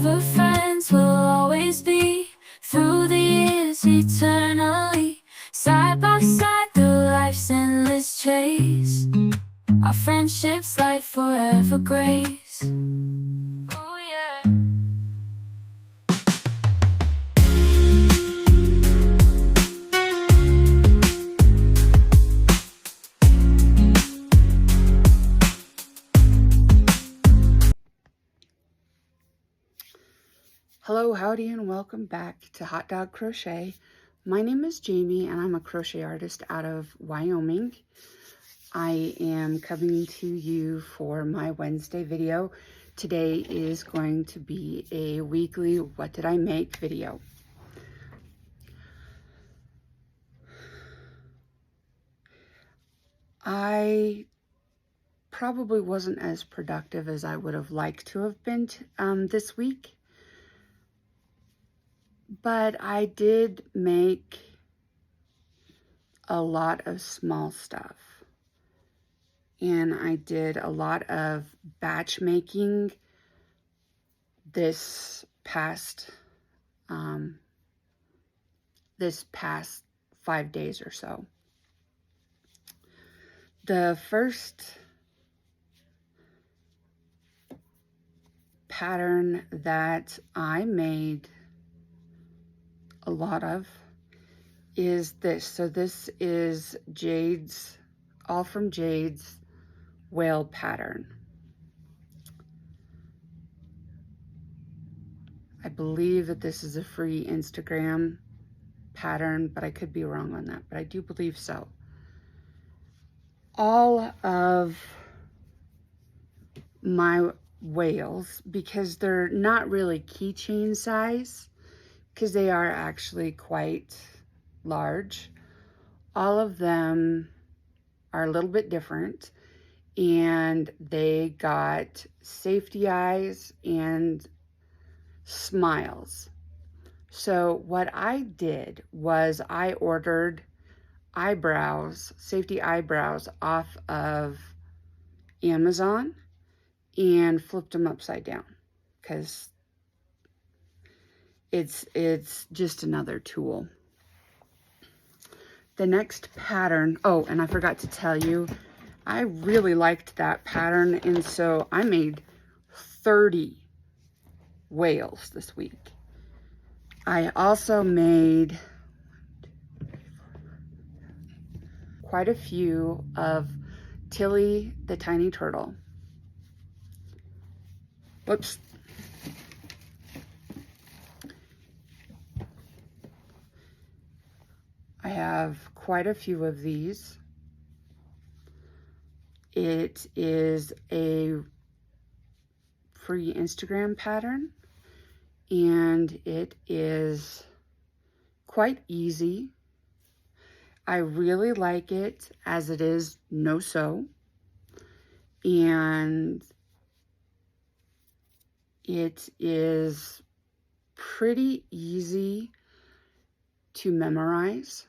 Forever friends, we'll always be. Through the years, eternally. Side by side, through life's endless chase. Our friendship's like forever grace. Oh yeah. Hello, howdy, and welcome back to Hot Dog Crochet. My name is Jamie, and I'm a crochet artist out of Wyoming. I am coming to you for my Wednesday video. Today is going to be a weekly What Did I Make video. I probably wasn't as productive as I would have liked to have been this week. But I did make a lot of small stuff. And I did a lot of batch making this past 5 days or so. The first pattern that I made a lot of is this. So this is Jade's, all from Jade's whale pattern. I believe that this is a free Instagram pattern, but I could be wrong on that, but I do believe so. All of my whales, because they're not really keychain size, because they are actually quite large. All of them are a little bit different, and they got safety eyes and smiles. So what I did was I ordered eyebrows, safety eyebrows off of Amazon and flipped them upside down because it's just another tool. The next pattern, oh, and I forgot to tell you, I really liked that pattern, and so I made 30 whales this week. I also made quite a few of Tilly the tiny turtle. Whoops. I have quite a few of these. It is a free Instagram pattern, and it is quite easy. I really like it as it is no sew, and it is pretty easy to memorize.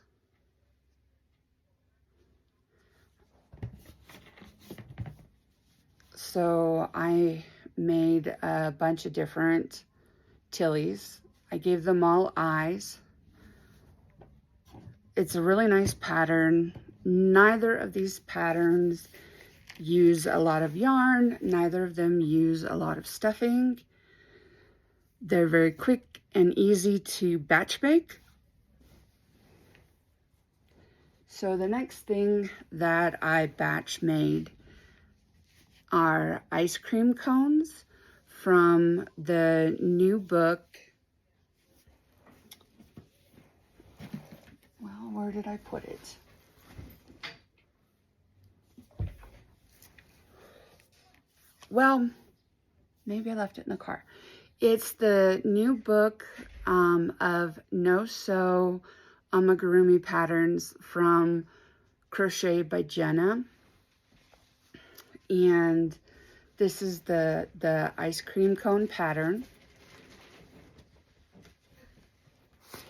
So I made a bunch of different Tillies. I gave them all eyes. It's a really nice pattern. Neither of these patterns use a lot of yarn. Neither of them use a lot of stuffing. They're very quick and easy to batch make. So the next thing that I batch made are ice cream cones from the new book. Well, where did I put it? Well, maybe I left it in the car. It's the new book of No Sew amigurumi patterns from Crochet by Jenna. And this is the ice cream cone pattern.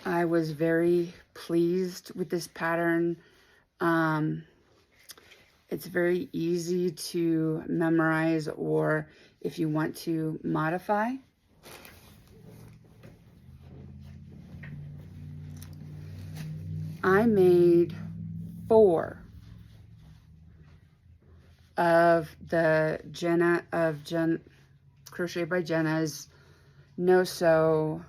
I was very pleased with this pattern. It's very easy to memorize, or if you want to modify. I made 4 of the Crochet by Jenna's no-sew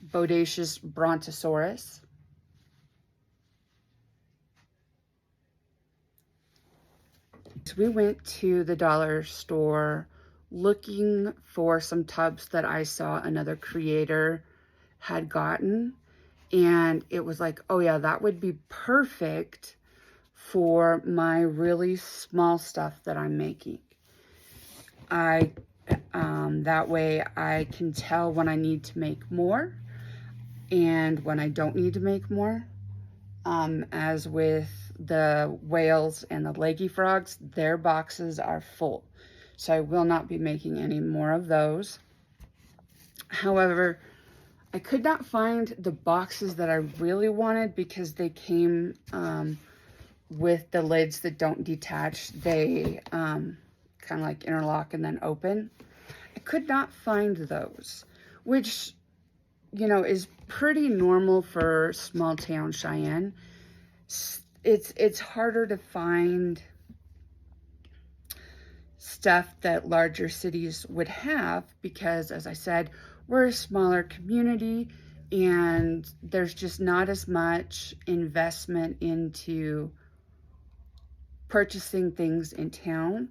Bodacious Brontosaurus. So we went to the dollar store looking for some tubs that I saw another creator had gotten, and it was like, oh yeah, that would be perfect for my really small stuff that I'm making. That way I can tell when I need to make more and when I don't need to make more. As with the whales and the leggy frogs, their boxes are full. So I will not be making any more of those. However, I could not find the boxes that I really wanted because they came with the lids that don't detach. They kind of like interlock and then open. I could not find those, which, you know, is pretty normal for small town Cheyenne. It's harder to find stuff that larger cities would have because, as I said, we're a smaller community and there's just not as much investment into purchasing things in town.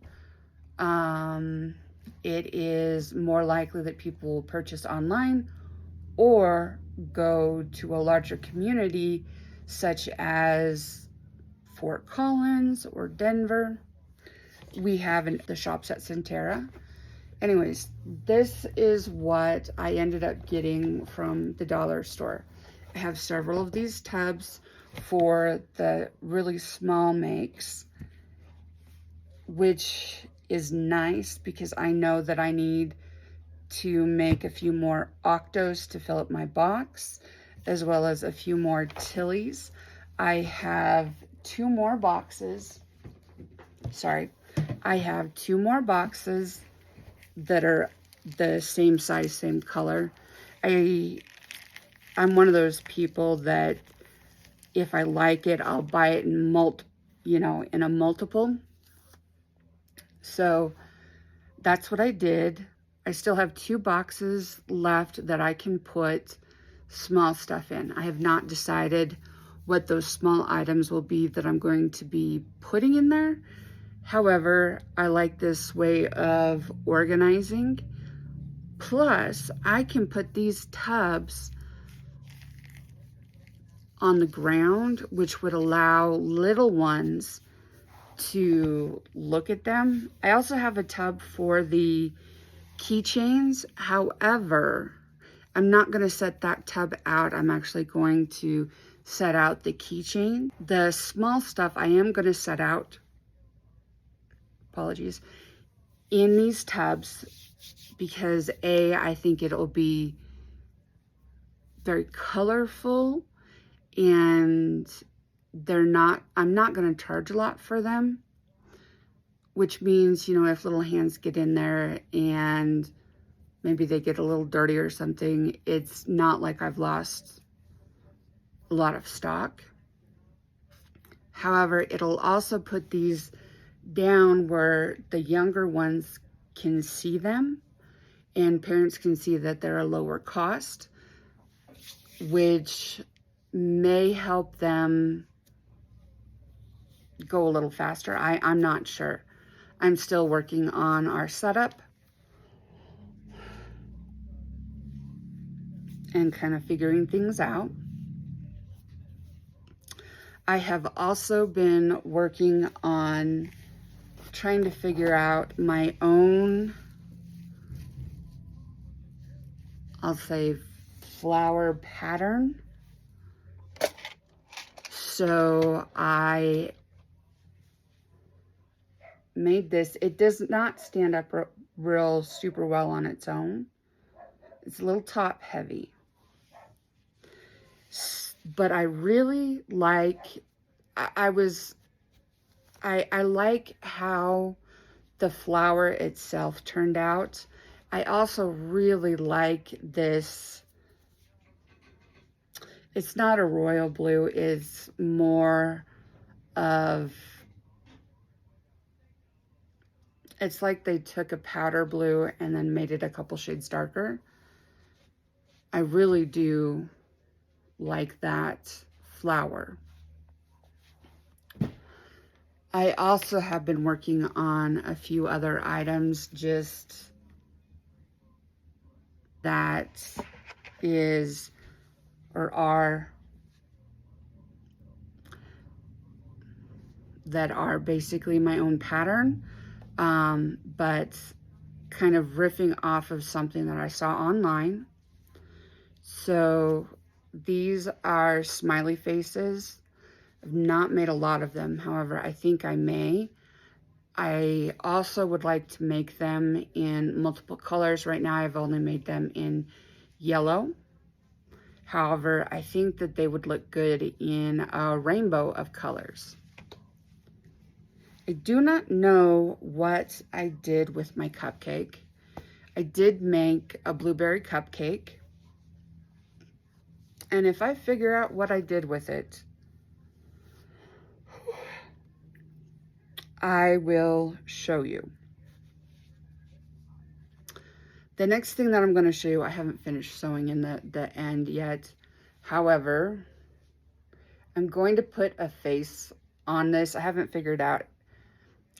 It is more likely that people will purchase online or go to a larger community such as Fort Collins or Denver. We have the shops at Centera. Anyways, this is what I ended up getting from the dollar store. I have several of these tubs for the really small makes, which is nice because I know that I need to make a few more octos to fill up my box, as well as a few more tillies. I have 2 more boxes. Sorry. I have 2 more boxes that are the same size, same color. I'm one of those people that if I like it, I'll buy it in in a multiple. So that's what I did. I still have 2 boxes left that I can put small stuff in. I have not decided what those small items will be that I'm going to be putting in there. However, I like this way of organizing. Plus, I can put these tubs on the ground, which would allow little ones to look at them. I also have a tub for the keychains. However, I'm not going to set that tub out. I'm actually going to set out the keychain. The small stuff I am going to set out, apologies, in these tubs because I think it'll be very colorful and I'm not going to charge a lot for them, which means, you know, if little hands get in there and maybe they get a little dirty or something, it's not like I've lost a lot of stock. However, it'll also put these down where the younger ones can see them and parents can see that they're a lower cost, which may help them go a little faster. I'm not sure. I'm still working on our setup and kind of figuring things out. I have also been working on trying to figure out my own, I'll say, flower pattern. So I made this. It does not stand up real super well on its own. It's a little top heavy. But I really like, I like how the flower itself turned out. I also really like this. It's not a royal blue, it's more of, it's like they took a powder blue and then made it a couple shades darker. I really do like that flower. I also have been working on a few other items just that is or are that are basically my own pattern, but kind of riffing off of something that I saw online. So these are smiley faces. I've not made a lot of them, however, I think I may. I also would like to make them in multiple colors. Right now I've only made them in yellow. However, I think that they would look good in a rainbow of colors. I do not know what I did with my cupcake. I did make a blueberry cupcake. And if I figure out what I did with it, I will show you. The next thing that I'm going to show you, I haven't finished sewing in the end yet. However, I'm going to put a face on this. I haven't figured out.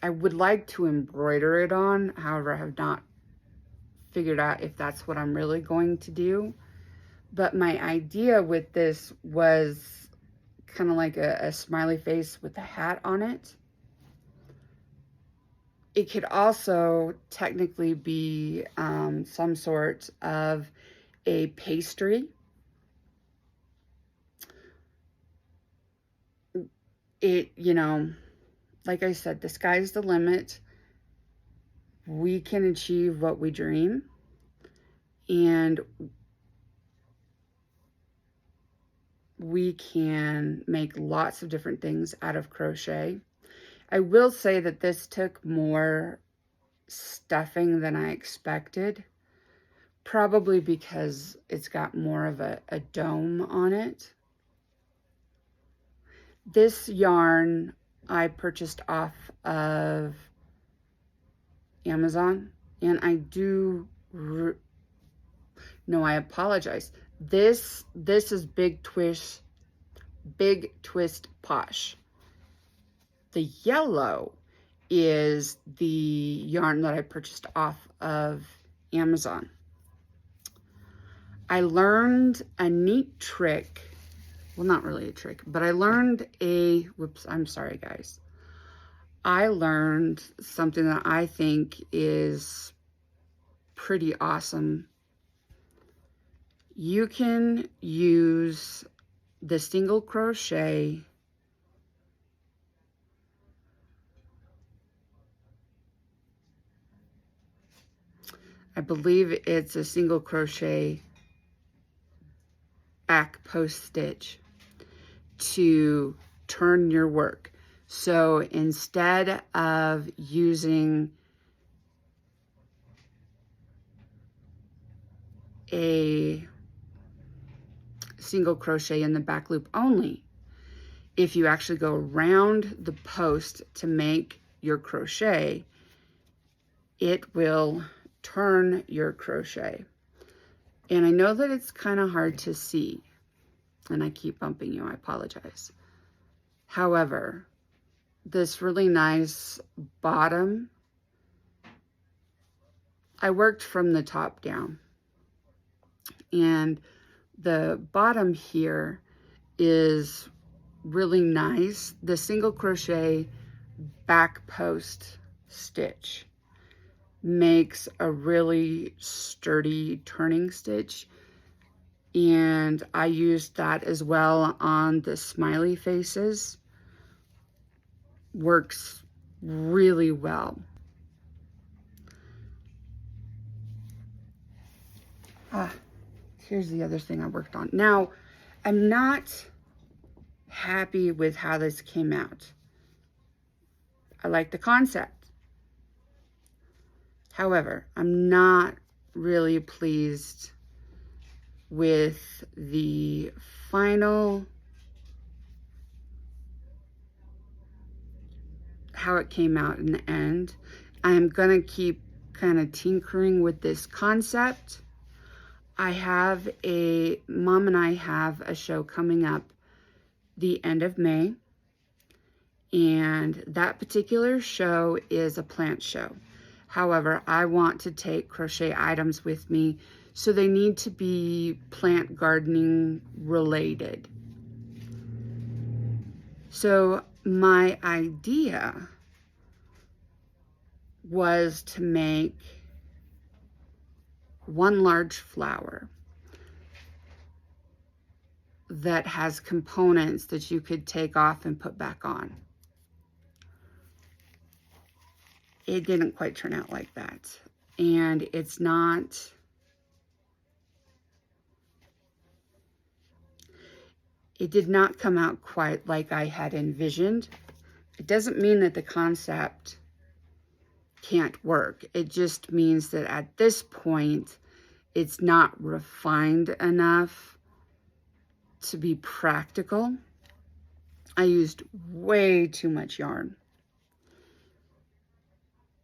I would like to embroider it on. However, I have not figured out if that's what I'm really going to do. But my idea with this was kind of like a smiley face with a hat on it. It could also technically be some sort of a pastry. It, you know, like I said, the sky's the limit. We can achieve what we dream. And we can make lots of different things out of crochet. I will say that this took more stuffing than I expected, probably because it's got more of a dome on it. This yarn I purchased off of Amazon, and I do, no, I apologize. This is Big Twist Posh. The yellow is the yarn that I purchased off of Amazon. I learned a neat trick. Well, not really a trick, but I learned whoops, I'm sorry, guys. I learned something that I think is pretty awesome. You can use the single crochet I believe it's a single crochet back post stitch to turn your work. So instead of using a single crochet in the back loop only, if you actually go around the post to make your crochet, it will turn your crochet. And I know that it's kind of hard to see, and I keep bumping you, I apologize. However, this really nice bottom, I worked from the top down, and the bottom here is really nice. The single crochet back post stitch makes a really sturdy turning stitch, and I used that as well on the smiley faces. Works really well. Here's the other thing I worked on. Now, I'm not happy with how this came out. I like the concept. However, I'm not really pleased with the final, how it came out in the end. I'm gonna keep kind of tinkering with this concept. Mom and I have a show coming up the end of May, and that particular show is a plant show. However, I want to take crochet items with me, so they need to be plant gardening related. So my idea was to make one large flower that has components that you could take off and put back on. It didn't quite turn out like that. And it did not come out quite like I had envisioned. It doesn't mean that the concept can't work. It just means that at this point, it's not refined enough to be practical. I used way too much yarn.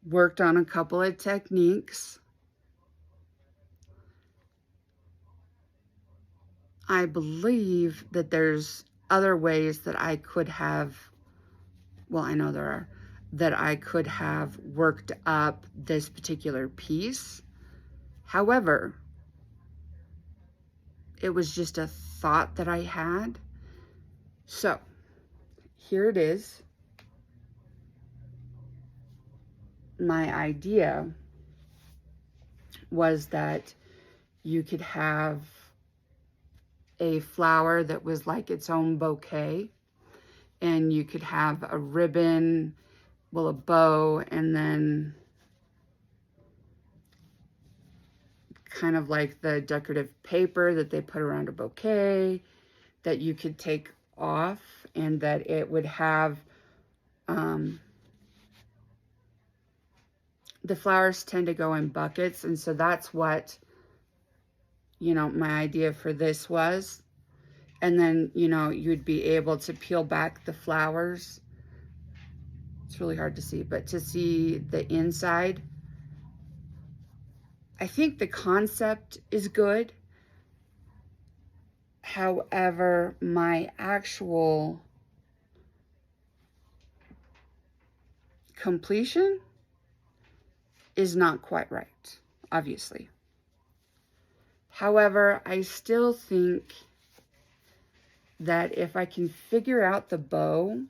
Worked on a couple of techniques. I believe that there's other ways that I could have, well, I know there are, that I could have worked up this particular piece. However, it was just a thought that I had. So here it is. My idea was that you could have a flower that was like its own bouquet, and you could have a ribbon, well, a bow, and then kind of like the decorative paper that they put around a bouquet that you could take off, and that it would have the flowers tend to go in buckets, and so that's what, you know, my idea for this was. And then, you know, you'd be able to peel back the flowers. It's really hard to see, but to see the inside. I think the concept is good. However, my actual completion is not quite right, obviously. However, I still think that if I can figure out the bow,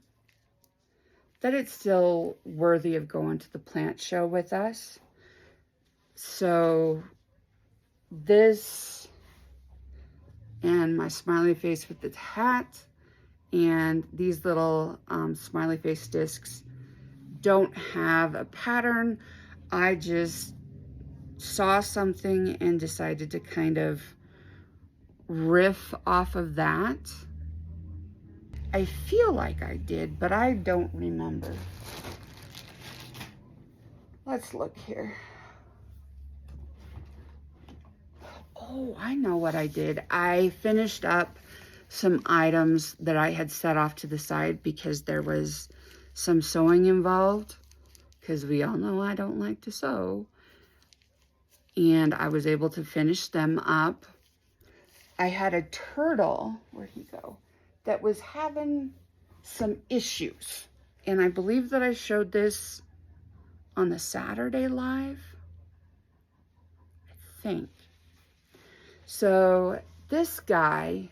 that it's still worthy of going to the plant show with us. So this and my smiley face with the hat and these little smiley face discs don't have a pattern. I just saw something and decided to kind of riff off of that. I feel like I did, but I don't remember. Let's look here. Oh, I know what I did. I finished up some items that I had set off to the side because there was some sewing involved, because we all know I don't like to sew. And I was able to finish them up. I had a turtle, where'd he go, that was having some issues. And I believe that I showed this on the Saturday live, I think. So this guy,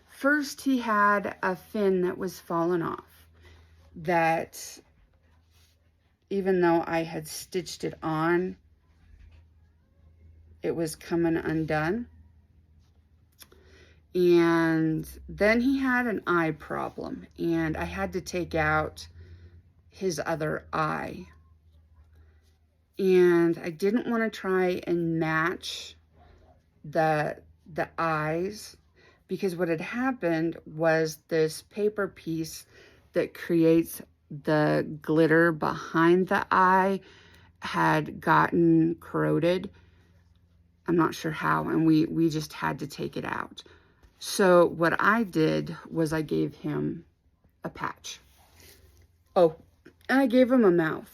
first he had a fin that was fallen off, that even though I had stitched it on, it was coming undone. And then he had an eye problem, and I had to take out his other eye. And I didn't want to try and match the eyes, because what had happened was this paper piece that creates the glitter behind the eye had gotten corroded. I'm not sure how, and we just had to take it out. So what I did was I gave him a patch. Oh, and I gave him a mouth.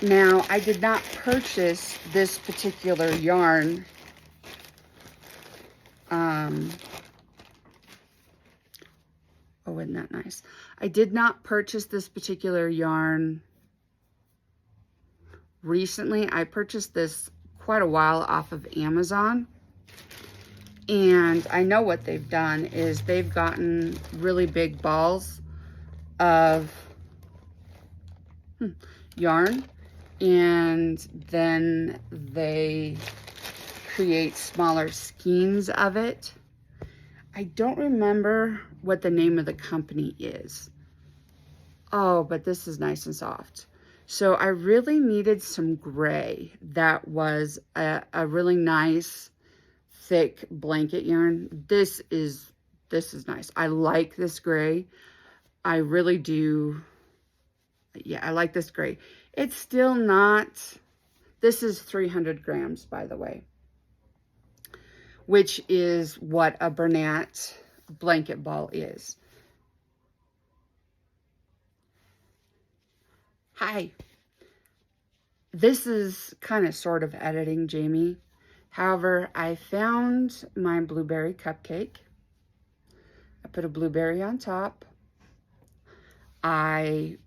Now, I did not purchase this particular yarn. Oh, isn't that nice? I did not purchase this particular yarn recently. I purchased this quite a while off of Amazon. And I know what they've done is they've gotten really big balls of yarn, and then they create smaller skeins of it. I don't remember what the name of the company is. Oh, but this is nice and soft. So I really needed some gray that was a really nice thick blanket yarn. This is nice. I like this gray. I really do. Yeah, I like this gray. It's still not, this is 300 grams, by the way, which is what a Bernat blanket ball is. Hi. This is kind of sort of editing, Jamie. However, I found my blueberry cupcake. I put a blueberry on top. I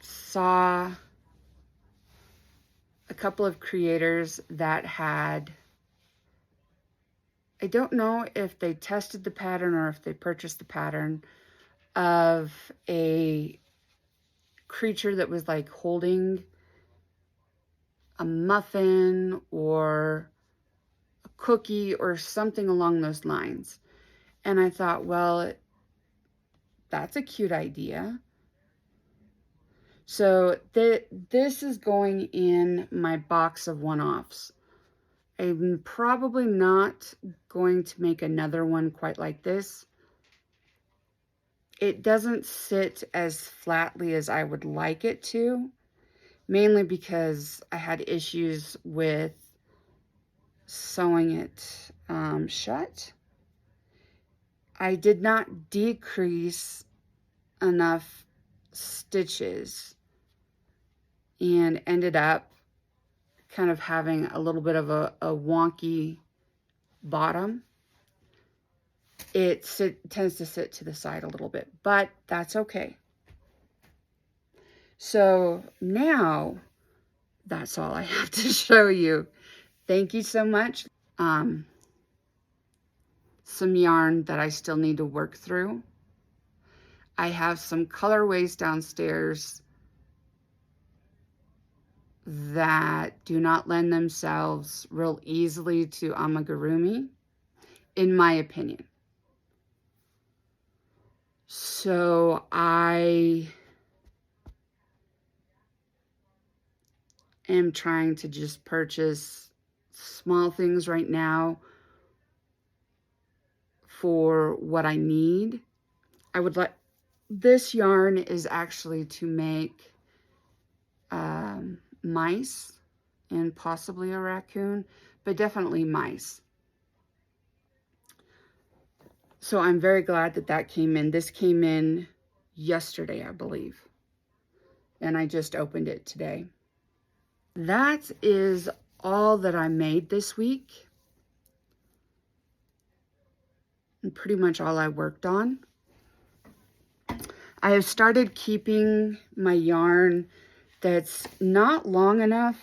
saw a couple of creators that had, I don't know if they tested the pattern or if they purchased the pattern of a creature that was like holding a muffin or a cookie or something along those lines. And I thought, well, that's a cute idea. So this is going in my box of one-offs. I'm probably not going to make another one quite like this. It doesn't sit as flatly as I would like it to, mainly because I had issues with sewing it shut. I did not decrease enough stitches and ended up kind of having a little bit of a wonky bottom. It tends to sit to the side a little bit, but that's okay. So now that's all I have to show you. Thank you so much. Some yarn that I still need to work through. I have some colorways downstairs that do not lend themselves real easily to amigurumi, in my opinion. So I am trying to just purchase small things right now for what I need. I would like, this yarn is actually to make mice and possibly a raccoon, but definitely mice. So I'm very glad that that came in. This came in yesterday, I believe, and I just opened it today. That is all that I made this week, and pretty much all I worked on. I have started keeping my yarn that's not long enough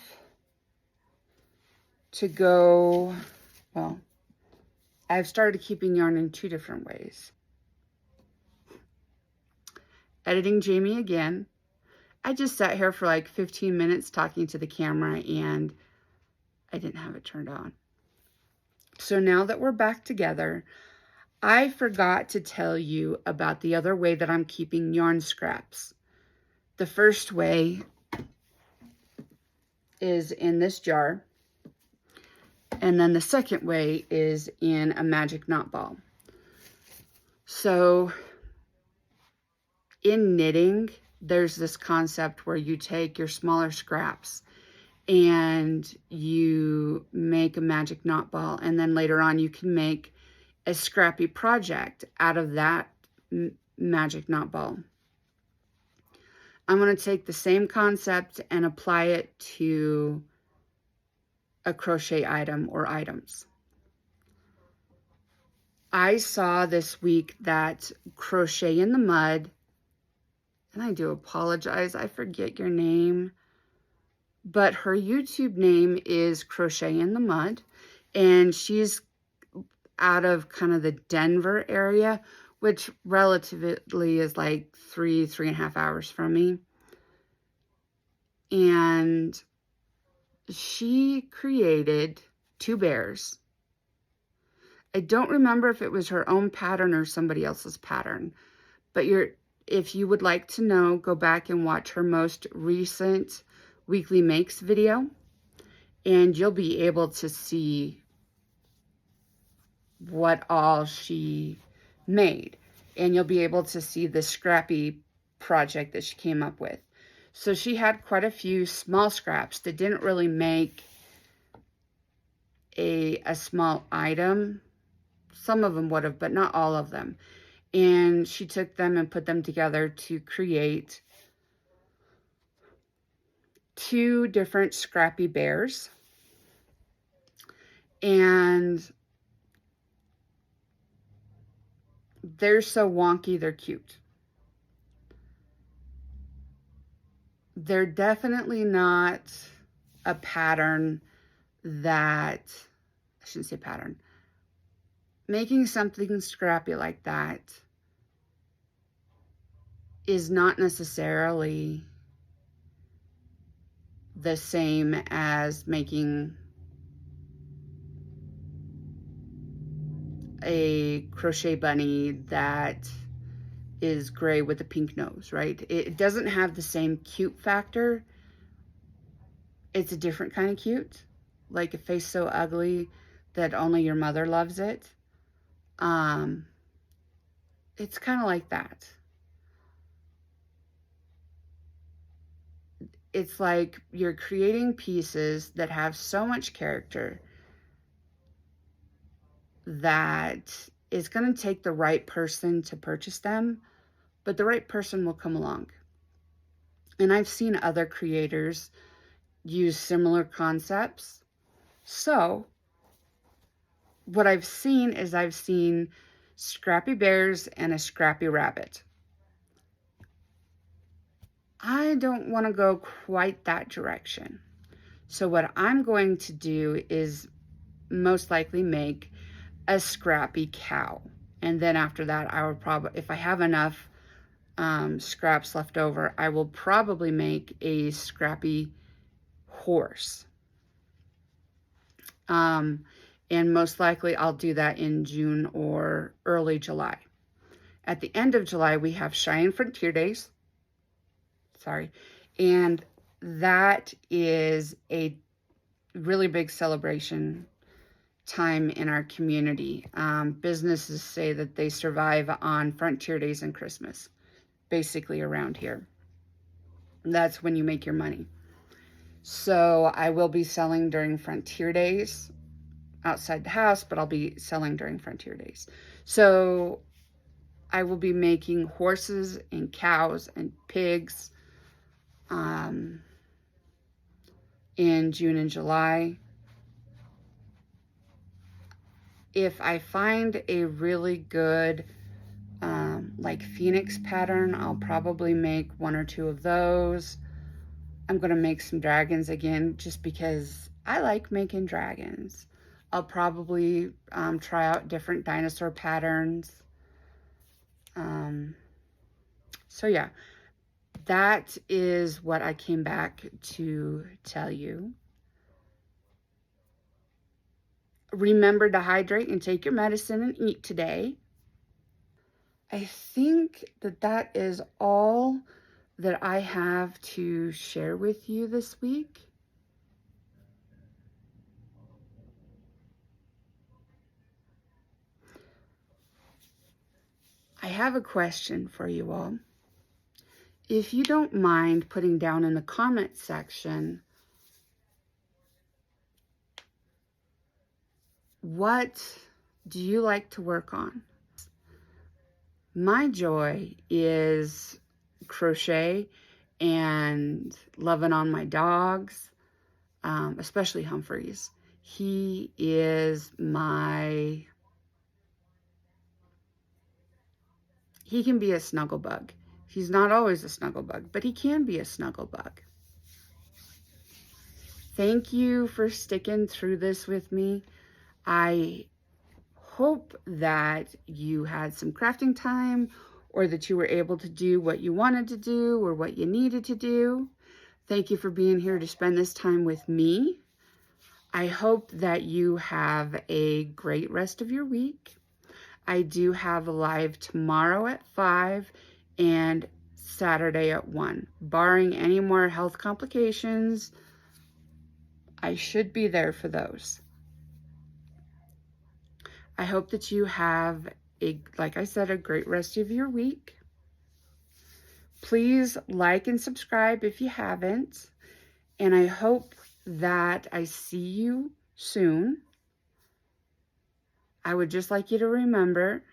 to go, well, I've started keeping yarn in two different ways. Editing Jamie again. I just sat here for like 15 minutes talking to the camera and I didn't have it turned on. So now that we're back together, I forgot to tell you about the other way that I'm keeping yarn scraps. The first way is in this jar, and then the second way is in a magic knot ball. So in knitting, there's this concept where you take your smaller scraps and you make a magic knot ball, and then later on you can make a scrappy project out of that magic knot ball. I'm going to take the same concept and apply it to a crochet item or items. I saw this week that Crochet in the Mud, and I do apologize, I forget your name, but her YouTube name is Crochet in the Mud, and she's out of kind of the Denver area, which relatively is like 3.5 hours from me. And she created 2 bears. I don't remember if it was her own pattern or somebody else's pattern, but if you would like to know, go back and watch her most recent weekly makes video, and you'll be able to see what all she made, and you'll be able to see the scrappy project that she came up with. So she had quite a few small scraps that didn't really make a small item. Some of them would have, but not all of them. And she took them and put them together to create 2 different scrappy bears. And they're so wonky, they're cute. They're definitely not a pattern that, I shouldn't say pattern. Making something scrappy like that is not necessarily the same as making a crochet bunny that is gray with a pink nose, right? It doesn't have the same cute factor. It's a different kind of cute, like a face so ugly that only your mother loves it. It's kind of like that. It's like you're creating pieces that have so much character that it's going to take the right person to purchase them, but the right person will come along. And I've seen other creators use similar concepts. So what I've seen is I've seen scrappy bears and a scrappy rabbit. I don't want to go quite that direction. So what I'm going to do is most likely make a scrappy cow. And then after that, I will probably, if I have enough scraps left over, I will probably make a scrappy horse. And most likely I'll do that in June or early July. At the end of July, we have Cheyenne Frontier Days. And that is a really big celebration time in our community. Businesses say that they survive on Frontier Days and Christmas, basically around here. That's when you make your money. So I will be selling during Frontier Days outside the house, but I'll be selling during Frontier Days. So I will be making horses and cows and pigs in June and July. If I find a really good like Phoenix pattern, I'll probably make 1 or 2 of those. I'm going to make some dragons again just because I like making dragons. I'll probably try out different dinosaur patterns. So yeah, that is what I came back to tell you. Remember to hydrate and take your medicine and eat today. I think that is all that I have to share with you this week. I have a question for you all. if you don't mind putting down in the comment section, what do you like to work on? My joy is crochet and loving on my dogs, especially Humphreys. He is he can be a snuggle bug. He's not always a snuggle bug, but he can be a snuggle bug. Thank you for sticking through this with me. I hope that you had some crafting time, or that you were able to do what you wanted to do or what you needed to do. Thank you for being here to spend this time with me. I hope that you have a great rest of your week. I do have a live tomorrow at 5 and Saturday at 1. Barring any more health complications, I should be there for those. I hope that you have, like I said, a great rest of your week. Please like and subscribe if you haven't. And I hope that I see you soon. I would just like you to remember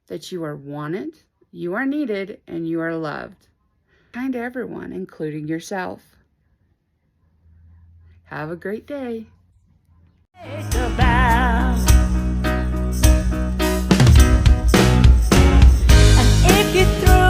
that you are wanted, you are needed, and you are loved. Kind to everyone, including yourself. Have a great day. And if you throw